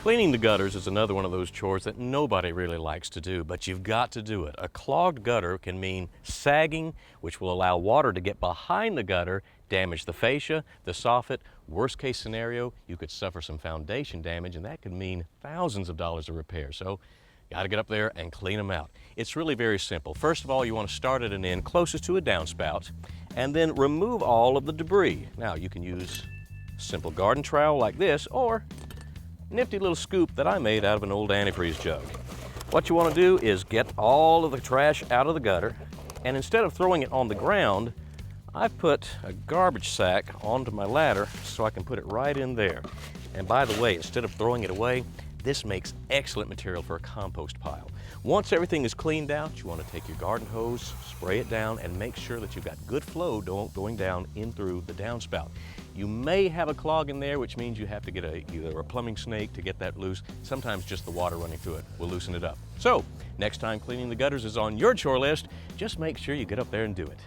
Cleaning the gutters is another one of those chores that nobody really likes to do, but you've got to do it. A clogged gutter can mean sagging, which will allow water to get behind the gutter, damage the fascia, the soffit. Worst case scenario, you could suffer some foundation damage, and that could mean thousands of dollars of repair. So, got to get up there and clean them out. It's really very simple. First of all, you want to start at an end closest to a downspout, and then remove all of the debris. Now, you can use a simple garden trowel like this, or nifty little scoop that I made out of an old antifreeze jug. What you want to do is get all of the trash out of the gutter, and instead of throwing it on the ground, I've put a garbage sack onto my ladder so I can put it right in there. And by the way, instead of throwing it away, this makes excellent material for a compost pile. Once everything is cleaned out, you want to take your garden hose, spray it down, and make sure that you've got good flow going down in through the downspout. You may have a clog in there, which means you have to get either a plumbing snake to get that loose. Sometimes just the water running through it will loosen it up. So, next time cleaning the gutters is on your chore list, just make sure you get up there and do it.